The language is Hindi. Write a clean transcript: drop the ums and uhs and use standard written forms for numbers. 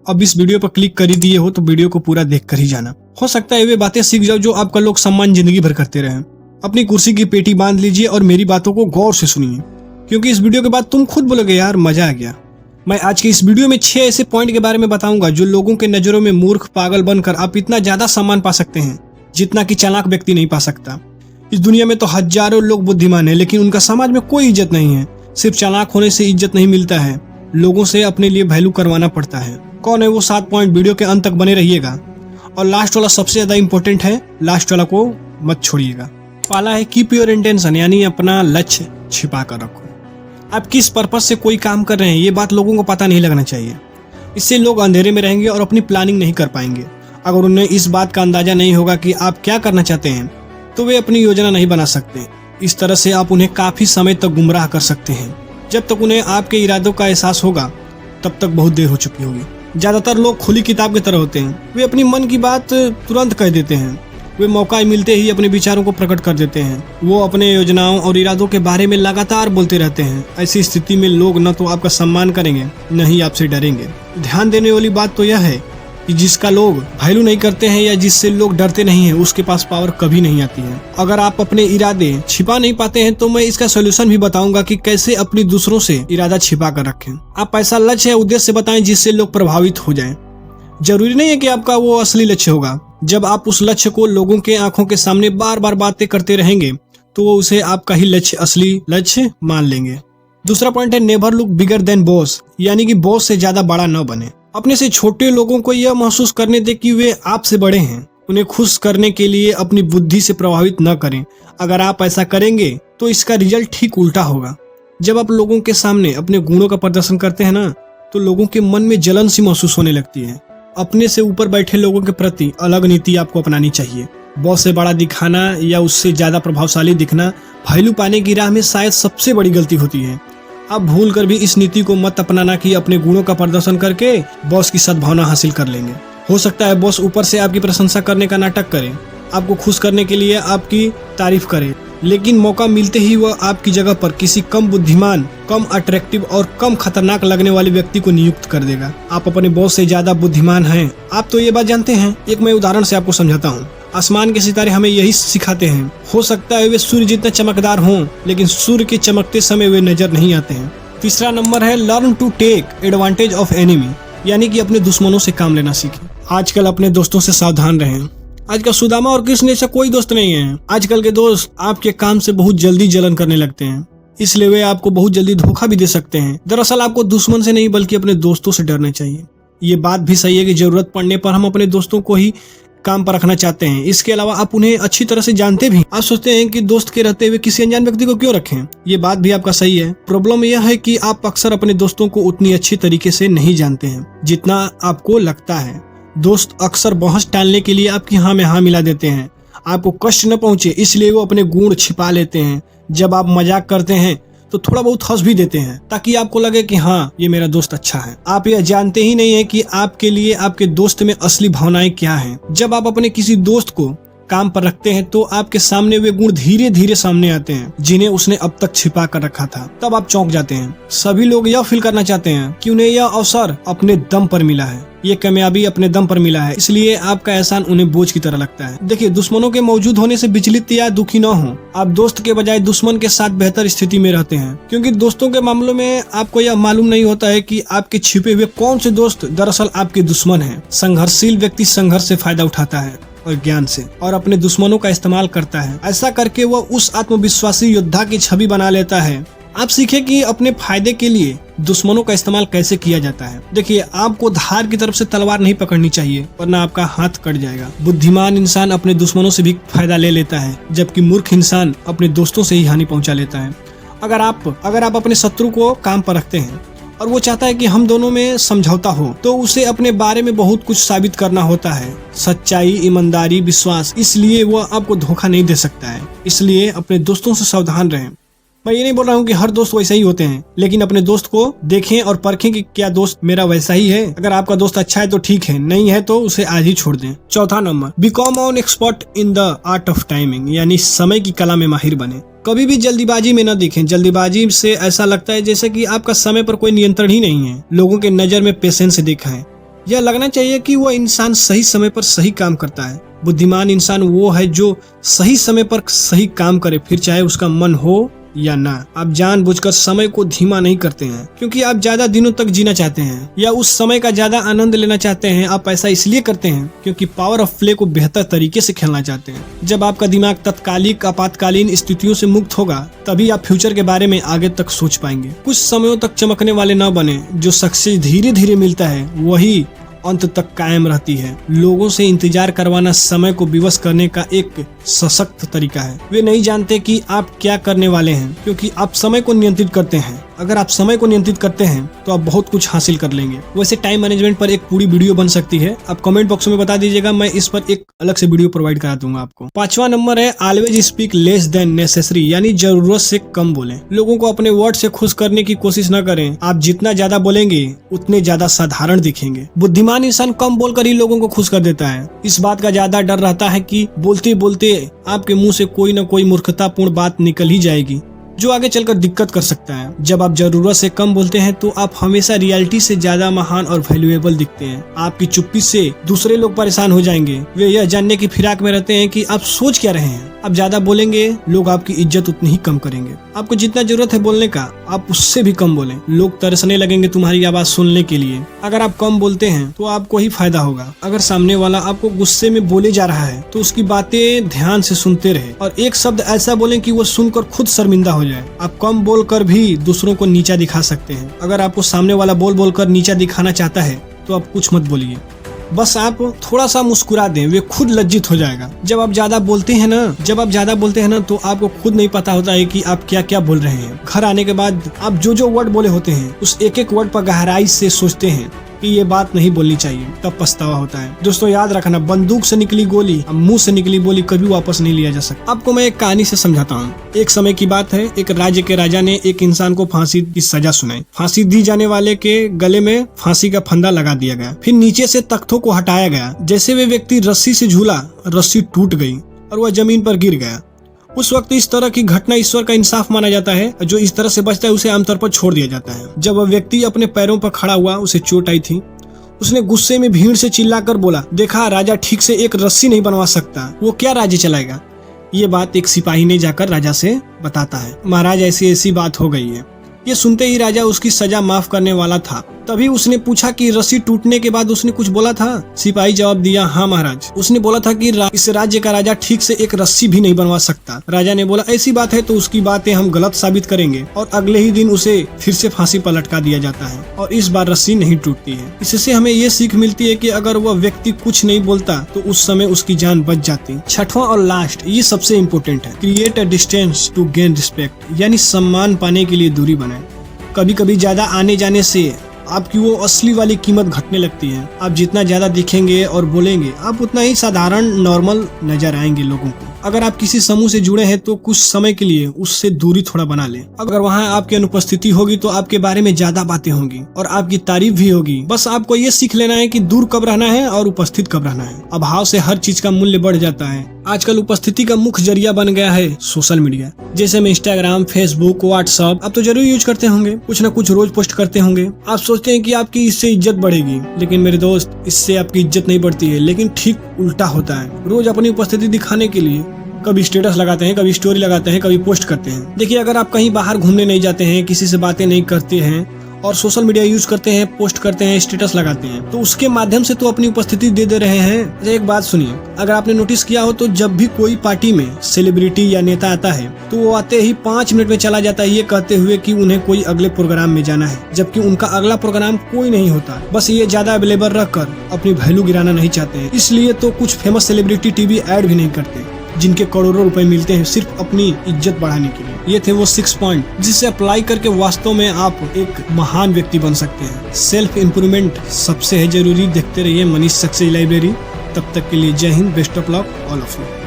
अब इस वीडियो पर क्लिक कर ही दिए हो तो वीडियो को पूरा देख कर ही जाना। हो सकता है वे बातें सीख जाओ जो आपका लोग सम्मान जिंदगी भर करते रहे। अपनी कुर्सी की पेटी बांध लीजिए और मेरी बातों को गौर से सुनिए, क्योंकि इस वीडियो के बाद तुम खुद बोलोगे यार मजा आ गया। मैं आज के इस वीडियो में 6 ऐसे पॉइंट के बारे में बताऊंगा जो लोगों के नजरों में मूर्ख पागल बनकर आप इतना ज्यादा सम्मान पा सकते हैं जितना कि चालाक व्यक्ति नहीं पा सकता। इस दुनिया में तो हजारों लोग बुद्धिमान हैं, लेकिन उनका समाज में कोई इज्जत नहीं है। सिर्फ चालाक होने से इज्जत नहीं मिलता है, लोगों से अपने लिए वैल्यू करवाना पड़ता है। कौन है वो 7 पॉइंट? वीडियो के अंत तक बने रहिएगा। और लास्ट वाला सबसे ज्यादा इंपॉर्टेंट है, लास्ट वाला को मत छोड़िएगा। पहला है कीप योर इंटेंशन, यानी अपना लक्ष्य छिपा कर रखो। आप किस पर्पस से कोई काम कर रहे हैं ये बात लोगों को पता नहीं लगना चाहिए। इससे लोग अंधेरे में रहेंगे और अपनी प्लानिंग नहीं कर पाएंगे। अगर उन्हें इस बात का अंदाजा नहीं होगा कि आप क्या करना चाहते हैं तो वे अपनी योजना नहीं बना सकते। इस तरह से आप उन्हें काफी समय तक गुमराह कर सकते हैं। जब तक उन्हें आपके इरादों का एहसास होगा तब तक बहुत देर हो चुकी होगी। ज्यादातर लोग खुली किताब की तरह होते हैं। वे अपनी मन की बात तुरंत कह देते हैं। वे मौका मिलते ही अपने विचारों को प्रकट कर देते हैं। वो अपने योजनाओं और इरादों के बारे में लगातार बोलते रहते हैं। ऐसी स्थिति में लोग न तो आपका सम्मान करेंगे न ही आपसे डरेंगे। ध्यान देने वाली बात तो यह है कि जिसका लोग वैल्यू नहीं करते हैं या जिससे लोग डरते नहीं हैं उसके पास पावर कभी नहीं आती है। अगर आप अपने इरादे छिपा नहीं पाते हैं तो मैं इसका सोल्यूशन भी बताऊंगा कि कैसे अपनी दूसरों से इरादा छिपा कर रखें। आप ऐसा लक्ष्य या उद्देश्य बताएं जिससे लोग प्रभावित हो जाएं। जरूरी नहीं है कि आपका वो असली लक्ष्य होगा। जब आप उस लक्ष्य को लोगों के आंखों के सामने बार बार बातें करते रहेंगे तो वो उसे आपका ही लक्ष्य असली लक्ष्य मान लेंगे। दूसरा पॉइंट है never look bigger than boss, यानी कि बॉस से ज्यादा बड़ा न बने। अपने से छोटे लोगों को यह महसूस करने दे कि वे आपसे बड़े हैं। उन्हें खुश करने के लिए अपनी बुद्धि से प्रभावित न करें। अगर आप ऐसा करेंगे तो इसका रिजल्ट ठीक उल्टा होगा। जब आप लोगों के सामने अपने गुणों का प्रदर्शन करते हैं ना तो लोगों के मन में जलन सी महसूस होने लगती है। अपने से ऊपर बैठे लोगों के प्रति अलग नीति आपको अपनानी चाहिए। बॉस से बड़ा दिखाना या उससे ज्यादा प्रभावशाली दिखना वैल्यू पाने की राह में शायद सबसे बड़ी गलती होती है। आप भूल कर भी इस नीति को मत अपनाना कि अपने गुणों का प्रदर्शन करके बॉस की सद्भावना हासिल कर लेंगे। हो सकता है बॉस ऊपर से आपकी प्रशंसा करने का नाटक करे, आपको खुश करने के लिए आपकी तारीफ करे, लेकिन मौका मिलते ही वह आपकी जगह पर किसी कम बुद्धिमान, कम अट्रैक्टिव और कम खतरनाक लगने वाले व्यक्ति को नियुक्त कर देगा। आप अपने बॉस से ज्यादा बुद्धिमान हैं, आप तो ये बात जानते हैं। एक मैं उदाहरण से आपको समझाता हूँ। आसमान के सितारे हमें यही सिखाते हैं। हो सकता है वे सूर्य जितना चमकदार हों, लेकिन सूर्य के चमकते समय वे नजर नहीं आते हैं। तीसरा नंबर है learn to take advantage of enemy, यानी कि अपने दुश्मनों से काम लेना सीखें। आजकल अपने दोस्तों से सावधान रहें। आजकल सुदामा और कृष्ण जैसा कोई दोस्त नहीं है। आजकल के दोस्त आपके काम से बहुत जल्दी जलन करने लगते हैं, इसलिए वे आपको बहुत जल्दी धोखा भी दे सकते हैं। दरअसल आपको दुश्मन से नहीं बल्कि अपने दोस्तों से डरना चाहिए। ये बात भी सही है कि जरूरत पड़ने पर हम अपने दोस्तों को ही काम पर रखना चाहते हैं। इसके अलावा आप उन्हें अच्छी तरह से जानते भी। आप सोचते हैं कि दोस्त के रहते हुए किसी अनजान व्यक्ति को क्यों रखें। ये बात भी आपका सही है। प्रॉब्लम यह है कि आप अक्सर अपने दोस्तों को उतनी अच्छी तरीके से नहीं जानते हैं जितना आपको लगता है। दोस्त अक्सर बहस टालने के लिए आपकी हाँ में हाँ मिला देते हैं। आपको कष्ट न पहुंचे इसलिए वो अपने गुण छिपा लेते हैं। जब आप मजाक करते हैं तो थोड़ा बहुत हंस भी देते हैं ताकि आपको लगे कि हाँ ये मेरा दोस्त अच्छा है। आप यह जानते ही नहीं है कि आपके लिए आपके दोस्त में असली भावनाएं क्या हैं। जब आप अपने किसी दोस्त को काम पर रखते हैं तो आपके सामने वे गुण धीरे धीरे सामने आते हैं जिन्हें उसने अब तक छिपा कर रखा था। तब आप चौंक जाते हैं। सभी लोग यह फील करना चाहते हैं कि उन्हें यह अवसर अपने दम पर मिला है, ये कामयाबी अपने दम पर मिला है, इसलिए आपका एहसान उन्हें बोझ की तरह लगता है। देखिए, दुश्मनों के मौजूद होने से विचलित या दुखी न हो। आप दोस्त के बजाय दुश्मन के साथ बेहतर स्थिति में रहते हैं, क्योंकि दोस्तों के मामलों में आपको यह मालूम नहीं होता है कि आपके छिपे हुए कौन से दोस्त दरअसल आपके दुश्मन हैं। संघर्षशील व्यक्ति संघर्ष से फायदा उठाता है और ज्ञान से, और अपने दुश्मनों का इस्तेमाल करता है। ऐसा करके वह उस आत्मविश्वासी योद्धा की छवि बना लेता है। आप सीखें कि अपने फायदे के लिए दुश्मनों का इस्तेमाल कैसे किया जाता है। देखिए, आपको धार की तरफ से तलवार नहीं पकड़नी चाहिए वरना आपका हाथ कट जाएगा। बुद्धिमान इंसान अपने दुश्मनों से भी फायदा ले लेता है, जबकि मूर्ख इंसान अपने दोस्तों से ही हानि पहुंचा लेता है। अगर आप अपने शत्रु को काम पर रखते हैं और वो चाहता है कि हम दोनों में समझौता हो, तो उसे अपने बारे में बहुत कुछ साबित करना होता है। सच्चाई, ईमानदारी, विश्वास, इसलिए वो आपको धोखा नहीं दे सकता है। इसलिए अपने दोस्तों से सावधान रहें। मैं ये नहीं बोल रहा हूँ कि हर दोस्त वैसे ही होते हैं, लेकिन अपने दोस्त को देखें और परखें कि क्या दोस्त मेरा वैसा ही है। अगर आपका दोस्त अच्छा है तो ठीक है, नहीं है तो उसे आज ही छोड़ दें। चौथा number, become on expert in the art of timing, यानी समय की कला में माहिर बने। कभी भी जल्दीबाजी में न दिखें। जल्दीबाजी से ऐसा लगता है जैसे कि आपका समय पर कोई नियंत्रण ही नहीं है। लोगों के नजर में पेशेंस दिखाएं, यह लगना चाहिए कि वह इंसान सही समय पर सही काम करता है। बुद्धिमान इंसान वो है जो सही समय पर सही काम करे, फिर चाहे उसका मन हो या ना। आप जानबूझकर समय को धीमा नहीं करते हैं क्योंकि आप ज्यादा दिनों तक जीना चाहते हैं या उस समय का ज्यादा आनंद लेना चाहते हैं। आप ऐसा इसलिए करते हैं क्योंकि पावर ऑफ प्ले को बेहतर तरीके से खेलना चाहते हैं। जब आपका दिमाग तत्कालिक आपातकालीन स्थितियों से मुक्त होगा तभी आप फ्यूचर के बारे में आगे तक सोच पाएंगे। कुछ समयों तक चमकने वाले न बने। जो सक्सेस धीरे धीरे मिलता है वही अंत तक कायम रहती है। लोगों से इंतजार करवाना समय को विवश करने का एक सशक्त तरीका है। वे नहीं जानते कि आप क्या करने वाले हैं क्योंकि आप समय को नियंत्रित करते हैं। अगर आप समय को नियंत्रित करते हैं तो आप बहुत कुछ हासिल कर लेंगे। वैसे टाइम मैनेजमेंट पर एक पूरी वीडियो बन सकती है, आप कमेंट बॉक्स में बता दीजिएगा, मैं इस पर एक अलग से वीडियो प्रोवाइड करा दूंगा आपको। 5वां नंबर है always speak less than necessary, यानी जरूरत से कम बोलें। लोगों को अपने वर्ड से खुश करने की कोशिश न करें। आप जितना ज्यादा बोलेंगे उतने ज्यादा साधारण दिखेंगे। बुद्धिमान इंसान कम बोलकर ही लोगों को खुश कर देता है। इस बात का ज्यादा डर रहता है कि बोलते बोलते आपके मुंह से कोई न कोई मूर्खतापूर्ण बात निकल ही जाएगी जो आगे चलकर दिक्कत कर सकता है। जब आप जरूरत से कम बोलते हैं तो आप हमेशा रियलिटी से ज्यादा महान और वैल्यूएबल दिखते हैं। आपकी चुप्पी से दूसरे लोग परेशान हो जाएंगे। वे यह जानने की फिराक में रहते हैं कि आप सोच क्या रहे हैं। आप ज्यादा बोलेंगे, लोग आपकी इज्जत उतनी ही कम करेंगे। आपको जितना जरूरत है बोलने का, आप उससे भी कम बोलें। लोग तरसने लगेंगे तुम्हारी आवाज सुनने के लिए। अगर आप कम बोलते हैं तो आपको ही फायदा होगा। अगर सामने वाला आपको गुस्से में बोले जा रहा है तो उसकी बातें ध्यान से सुनते रहे और एक शब्द ऐसा बोलें कि वो सुनकर खुद शर्मिंदा हो जाए। आप कम बोलकर भी दूसरों को नीचा दिखा सकते हैं। अगर आपको सामने वाला बोलकर नीचा दिखाना चाहता है तो आप कुछ मत बोलिए, बस आप थोड़ा सा मुस्कुरा दें, वे खुद लज्जित हो जाएगा। जब आप ज्यादा बोलते हैं ना तो आपको खुद नहीं पता होता है कि आप क्या क्या बोल रहे हैं। घर आने के बाद आप जो वर्ड बोले होते हैं उस एक एक वर्ड पर गहराई से सोचते हैं कि ये बात नहीं बोलनी चाहिए, तब पछतावा होता है। दोस्तों याद रखना, बंदूक से निकली गोली, मुंह से निकली बोली कभी वापस नहीं लिया जा सकता। आपको मैं एक कहानी से समझाता हूँ। एक समय की बात है, एक राज्य के राजा ने एक इंसान को फांसी की सजा सुनाई। फांसी दी जाने वाले के गले में फांसी का फंदा लगा दिया गया, फिर नीचे से तख्तों को हटाया गया। जैसे वे व्यक्ति रस्सी से झूला, रस्सी टूट गई और वह जमीन पर गिर गया। उस वक्त इस तरह की घटना ईश्वर का इंसाफ माना जाता है। जो इस तरह से बचता है उसे आमतौर पर छोड़ दिया जाता है। जब वह व्यक्ति अपने पैरों पर खड़ा हुआ, उसे चोट आई थी। उसने गुस्से में भीड़ से चिल्लाकर बोला, देखा राजा ठीक से एक रस्सी नहीं बनवा सकता, वो क्या राज्य चलाएगा। ये बात एक सिपाही ने जाकर राजा से बताता है, महाराज ऐसी ऐसी बात हो गई है। ये सुनते ही राजा उसकी सजा माफ करने वाला था। तभी उसने पूछा कि रस्सी टूटने के बाद उसने कुछ बोला था। सिपाही जवाब दिया, हाँ महाराज, उसने बोला था कि इस राज्य का राजा ठीक से एक रस्सी भी नहीं बनवा सकता। राजा ने बोला, ऐसी बात है तो उसकी बातें हम गलत साबित करेंगे। और अगले ही दिन उसे फिर से फांसी पर लटका दिया जाता है और इस बार रस्सी नहीं टूटती है। इससे हमें ये सीख मिलती है कि अगर वह व्यक्ति कुछ नहीं बोलता तो उस समय उसकी जान बच जाती। 6वां और लास्ट, ये सबसे इम्पोर्टेंट है, create a distance to gain respect, यानी सम्मान पाने के लिए दूरी बनाए। कभी कभी ज्यादा आने जाने से आपकी वो असली वाली कीमत घटने लगती है। आप जितना ज्यादा दिखेंगे और बोलेंगे आप उतना ही साधारण नॉर्मल नजर आएंगे लोगों को। अगर आप किसी समूह से जुड़े हैं तो कुछ समय के लिए उससे दूरी थोड़ा बना लें। अगर वहाँ आपकी अनुपस्थिति होगी तो आपके बारे में ज्यादा बातें होंगी और आपकी तारीफ भी होगी। बस आपको ये सीख लेना है कि दूर कब रहना है और उपस्थित कब रहना है। अभाव से हर चीज का मूल्य बढ़ जाता है। आजकल उपस्थिति का मुख्य जरिया बन गया है सोशल मीडिया, जैसे में इंस्टाग्राम, फेसबुक, व्हाट्सएप। आप तो जरूर यूज करते होंगे, कुछ न कुछ रोज पोस्ट करते होंगे। आप सोचते हैं कि आपकी इससे इज्जत बढ़ेगी, लेकिन मेरे दोस्त, इससे आपकी इज्जत नहीं बढ़ती है, लेकिन ठीक उल्टा होता है। रोज अपनी उपस्थिति दिखाने के लिए कभी स्टेटस लगाते हैं, कभी स्टोरी लगाते हैं, कभी पोस्ट करते हैं। देखिए, अगर आप कहीं बाहर घूमने नहीं जाते हैं, किसी से बातें नहीं करते हैं और सोशल मीडिया यूज करते हैं, पोस्ट करते हैं, स्टेटस लगाते हैं, तो उसके माध्यम से तो अपनी उपस्थिति दे रहे हैं। एक बात सुनिए, अगर आपने नोटिस किया हो तो जब भी कोई पार्टी में सेलिब्रिटी या नेता आता है तो वो आते ही 5 मिनट में चला जाता है, ये कहते हुए कि उन्हें कोई अगले प्रोग्राम में जाना है, जबकि उनका अगला प्रोग्राम कोई नहीं होता। बस ये ज्यादा अवेलेबल रखकर अपनी वैल्यू गिराना नहीं चाहते हैं। इसलिए तो कुछ फेमस सेलिब्रिटी टीवी ऐड भी नहीं करते, जिनके करोड़ों रुपए मिलते हैं सिर्फ अपनी इज्जत बढ़ाने के लिए। ये थे वो 6 पॉइंट जिसे अप्लाई करके वास्तव में आप एक महान व्यक्ति बन सकते हैं। सेल्फ इम्प्रूवमेंट सबसे है जरूरी। देखते रहिए मनीष सक्सेस लाइब्रेरी। तब तक के लिए जय Hind, best of luck all of you.